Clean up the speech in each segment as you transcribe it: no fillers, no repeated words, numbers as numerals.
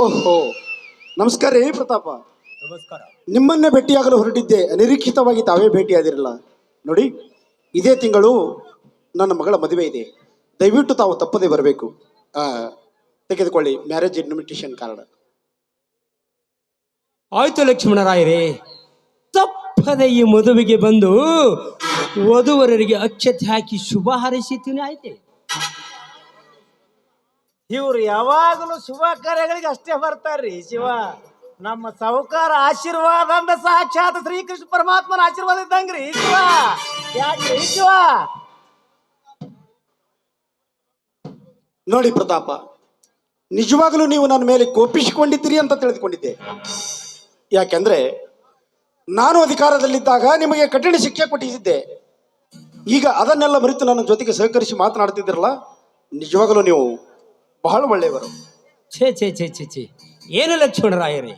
ಓಹೋ, ನಮಸ್ಕಾರ ರೀ ಪ್ರತಾಪ. ನಮಸ್ಕಾರ. ನಿಮ್ಮನ್ನೇ ಭೇಟಿಯಾಗಲು ಹೊರಟಿದ್ದೆ, ಅನಿರೀಕ್ಷಿತವಾಗಿ ತಾವೇ ಭೇಟಿಯಾದಿರಲ್ಲ. ನೋಡಿ, ಇದೇ ತಿಂಗಳು ನನ್ನ ಮಗಳ ಮದುವೆ ಇದೆ. ದಯವಿಟ್ಟು ತಾವು ತಪ್ಪದೇ ಬರಬೇಕು. ತೆಗೆದುಕೊಳ್ಳಿ ಮ್ಯಾರೇಜ್ ಇನ್ವಿಟೇಷನ್ ಕಾರ್ಡ್. ಆಯ್ತು ಲಕ್ಷ್ಮಣರಾಯರೇ, ತಪ್ಪದೆ ಈ ಮದುವೆಗೆ ಬಂದು ವಧುವರರಿಗೆ ಅಕ್ಷತೆ ಹಾಕಿ ಶುಭ ಹಾರೈಸುತ್ತೀನಿ. ಆಯ್ತೆ, ಇವ್ರು ಯಾವಾಗಲೂ ಶುಭ ಕಾರ್ಯಗಳಿಗೆ ಅಷ್ಟೇ ಬರ್ತಾರ್ರಿ. ಶಿವ ನಮ್ಮ ಸಾಹುಕಾರ ಆಶೀರ್ವಾದ ಅಂದ ಸಾಕ್ಷಾತ್ ಶ್ರೀಕೃಷ್ಣ ಪರಮಾತ್ಮನ ಆಶೀರ್ವಾದ ಇದ್ದಂಗ್ರಿ ಶಿವ. ಯಾಕೆ ಶಿವ? ನೋಡಿ ಪ್ರತಾಪ, ನಿಜವಾಗಲೂ ನೀವು ನನ್ನ ಮೇಲೆ ಕೋಪಿಸಿಕೊಂಡಿದ್ದೀರಿ ಅಂತ ತಿಳಿದುಕೊಂಡಿದ್ದೆ. ಯಾಕೆಂದ್ರೆ ನಾನು ಅಧಿಕಾರದಲ್ಲಿದ್ದಾಗ ನಿಮಗೆ ಕಠಿಣ ಶಿಕ್ಷೆ ಕೊಟ್ಟಿದ್ದೆ. ಈಗ ಅದನ್ನೆಲ್ಲ ಮರೆತು ನನ್ನ ಜೊತೆಗೆ ಸಹಕರಿಸಿ ಮಾತನಾಡ್ತಿದ್ದೀರಲ್ಲ, ನಿಜವಾಗಲೂ ನೀವು ಬಹಳ ಒಳ್ಳೆಯವರು. ಛೇ ಛೇ ಛೇ ಛೇ ಛೇ, ಏನು ಲಕ್ಷ್ಮಣರಾಯರೇ,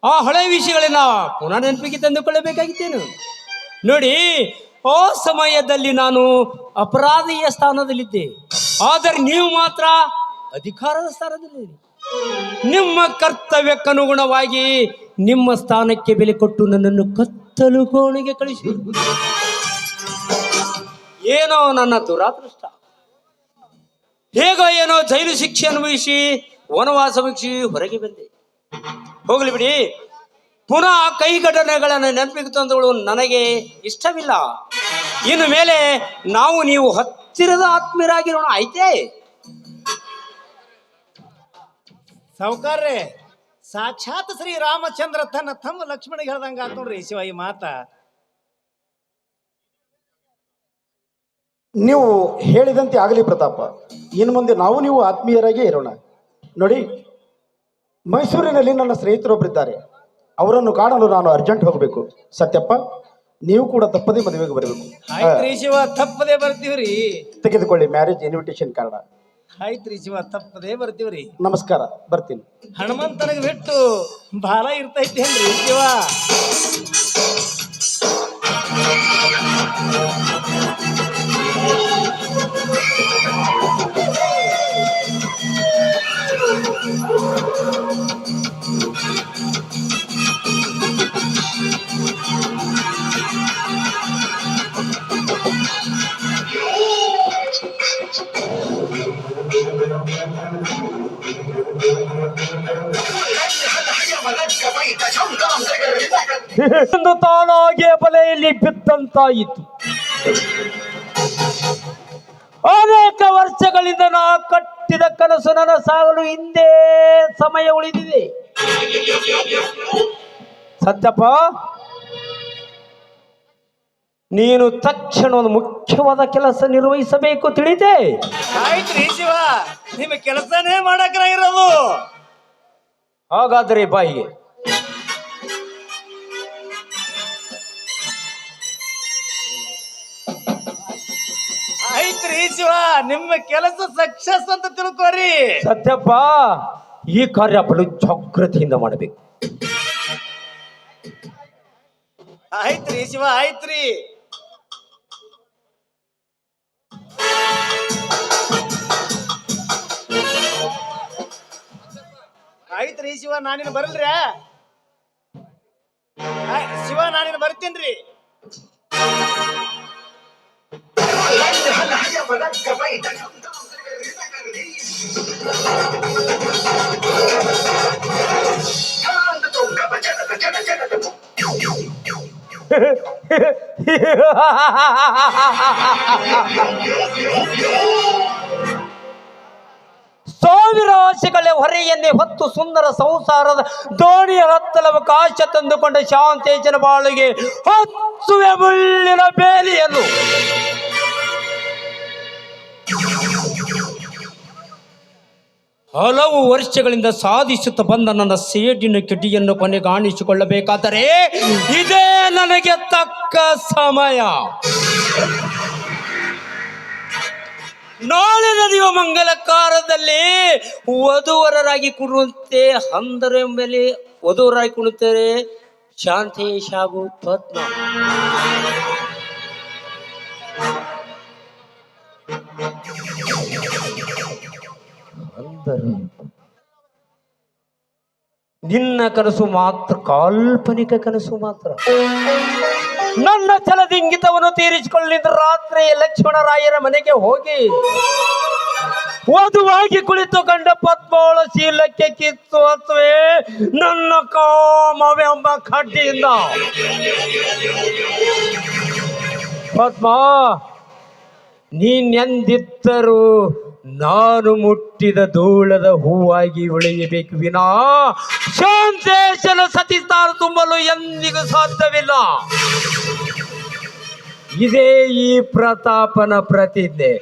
ಆ ಹಳೆ ವಿಷಯಗಳನ್ನ ಪುನಃ ನೆನಪಿಗೆ ತಂದುಕೊಳ್ಳಬೇಕಾಗಿತ್ತೇನು? ನೋಡಿ, ಆ ಸಮಯದಲ್ಲಿ ನಾನು ಅಪರಾಧಿಯ ಸ್ಥಾನದಲ್ಲಿದ್ದೆ, ಆದರೆ ನೀವು ಮಾತ್ರ ಅಧಿಕಾರದ ಸ್ಥಾನದಲ್ಲಿ. ನಿಮ್ಮ ಕರ್ತವ್ಯಕ್ಕನುಗುಣವಾಗಿ ನಿಮ್ಮ ಸ್ಥಾನಕ್ಕೆ ಬೆಲೆ ಕೊಟ್ಟು ನನ್ನನ್ನು ಕತ್ತಲು ಕೋಣೆಗೆ ಕಳಿಸಿ. ಏನೋ ನನ್ನ ದುರಾದೃಷ್ಟ, ಹೇಗೋ ಏನೋ ಜೈಲು ಶಿಕ್ಷೆ ಅನುಭವಿಸಿ ವನವಾಸ ಮುಗಿಸಿ ಹೊರಗೆ ಬಂದೆ. ಹೋಗ್ಲಿ ಬಿಡಿ, ಪುನಃ ಕೈ ಘಟನೆಗಳನ್ನು ನೆನಪಿಗೆ ತಂದಗಳು ನನಗೆ ಇಷ್ಟವಿಲ್ಲ. ಇನ್ನು ಮೇಲೆ ನಾವು ನೀವು ಹತ್ತಿರದ ಆತ್ಮೀಯರಾಗಿರೋಣ. ಆಯ್ತೇ? ಸಾಹುಕಾರ್ರೆ, ಸಾಕ್ಷಾತ್ ಶ್ರೀ ರಾಮಚಂದ್ರ ತನ್ನ ತಮ್ಮ ಲಕ್ಷ್ಮಣಿಗೆ ಹೇಳ್ದಂಗ ಆತ್ ನೋಡ್ರಿ ಶಿವ ಈ ಮಾತ. ನೀವು ಹೇಳಿದಂತೆ ಆಗಲಿ ಪ್ರತಾಪ. ಇನ್ನು ಮುಂದೆ ನಾವು ನೀವು ಆತ್ಮೀಯರಾಗೇ ಇರೋಣ. ನೋಡಿ, ಮೈಸೂರಿನಲ್ಲಿ ನನ್ನ ಸ್ನೇಹಿತರೊಬ್ಬರಿದ್ದಾರೆ, ಅವರನ್ನು ಕಾಣಲು ನಾನು ಅರ್ಜೆಂಟ್ ಹೋಗಬೇಕು. ಸತ್ಯಪ್ಪ, ನೀವು ಕೂಡ ತಪ್ಪದೇ ಮದುವೆಗೆ ಬರಬೇಕು. ಆಯ್ತ್ರಿ ಶಿವ, ತಪ್ಪದೇ ಬರ್ತೀವ್ರಿ. ತೆಗೆದುಕೊಳ್ಳಿ ಮ್ಯಾರೇಜ್ ಇನ್ವಿಟೇಷನ್ ಕಾರ್ಡ್. ಆಯ್ತ್ರಿ ಶಿವ, ತಪ್ಪದೇ ಬರ್ತೀವ್ರಿ. ನಮಸ್ಕಾರ, ಬರ್ತೀನಿ. ಹನುಮಂತನಿಗೆ ಬಿಟ್ಟು ಬಾಲ ಇರ್ತೈತೇನ್ರಿ ಶಿವ? ಒಂದು ತಾನಾಗೆ ಬಲೆಯಲ್ಲಿ ಬಿದ್ದಂತಾಯಿತು. ಅನೇಕ ವರ್ಷಗಳಿಂದ ನಾ ಕಟ್ಟಿದ ಕನಸು ನನ್ನ ಸಾಗಲು ಹಿಂದೆ ಸಮಯ ಉಳಿದಿದೆ. ಸತ್ಯಪ್ಪ, ನೀನು ತಕ್ಷಣ ಒಂದು ಮುಖ್ಯವಾದ ಕೆಲಸ ನಿರ್ವಹಿಸಬೇಕು, ತಿಳಿದೆ? ಆಯ್ತ್ರಿ ಶಿವ, ನಿಮ್ಮ ಕೆಲಸನೇ ಮಾಡಕ್ರ ಇರೋದು. ಹಾಗಾದರೆ ಬಾಯಿಗೆ. ಆಯ್ತ್ರಿ ಶಿವ, ನಿಮ್ಮ ಕೆಲಸ ಸಕ್ಸಸ್ ಅಂತ ತಿಳ್ಕೋರಿ. ಸತ್ಯಪ್ಪ, ಈ ಕಾರ್ಯ ಬಲು ಜಾಗ್ರತೆಯಿಂದ ಮಾಡಬೇಕು. ಆಯ್ತ್ರಿ ಶಿವ, ಆಯ್ತ್ರಿ. ಆಯ್ತ್ರಿ ಶಿವ, ನಾನಿನ್ ಬರಲ್ರಿ. ಶಿವ, ನಾನಿನ್ ಬರ್ತೀನ್ರಿ. ಸಾವಿರ ಆಸೆಗಳ ಹೊರೆಯನ್ನೇ ಹೊತ್ತು ಸುಂದರ ಸಂಸಾರದ ದೋಣಿಯ ಹತ್ತಲವಕಾಶ ತಂದುಕೊಂಡ ಶಾಂತೇಜನ ಬಾಳಿಗೆ ಹತ್ತುವೆ ಮುಳ್ಳಿನ ಬೇಲಿಯನ್ನು. ಹಲವು ವರ್ಷಗಳಿಂದ ಸಾಧಿಸುತ್ತಾ ಬಂದ ನನ್ನ ಸೇಡಿನ ಕಿಡಿಯನ್ನು ಕೊನೆಗಾಣಿಸಿಕೊಳ್ಳಬೇಕಾದರೆ ಇದೇ ನನಗೆ ತಕ್ಕ ಸಮಯ. ನಾಳೆ ನಡೆಯುವ ಮಂಗಲಕಾರದಲ್ಲಿ ವಧುವರರಾಗಿ ಕುಣಿಯುತ್ತೆ, ಹಂದರೆಂಬಲ್ಲಿ ವಧುವರಾಗಿ ಕುಣಿಯುತ್ತಾರೆ ಶಾಂತೇಶ್ ಹಾಗೂ ಪದ್ಮ. ಅಂದರು ನಿನ್ನ ಕನಸು ಮಾತ್ರ ಕಾಲ್ಪನಿಕ ಕನಸು ಮಾತ್ರ. ನನ್ನ ಛಲದಿಂಗಿತವನ್ನು ತೀರಿಸಿಕೊಳ್ಳಿದ ರಾತ್ರಿ ಲಕ್ಷ್ಮಣರಾಯರ ಮನೆಗೆ ಹೋಗಿ ವಧುವಾಗಿ ಕುಳಿತು ಕಂಡ ಪದ್ಮೋಳ ಶೀಲಕ್ಕೆ ಕಿತ್ತು ಹತ್ತುವೆ ನನ್ನ ಕಾಮವೆಂಬ ಖಡ್ಡಿಯಿಂದ. ಪದ್ಮ, ನೀನೆಂದಿದ್ದರೂ ನಾನು ಮುಟ್ಟಿದ ಧೂಳದ ಹೂವಾಗಿ ಉಳಿಯಬೇಕು ವಿನಾ ಶಾಂತೇಶನ ಸತಿಸ್ಥಾನ ತುಂಬಲು ಎಂದಿಗೂ ಸಾಧ್ಯವಿಲ್ಲ. ಇದೇ ಈ ಪ್ರತಾಪನ ಪ್ರತಿಜ್ಞೆ.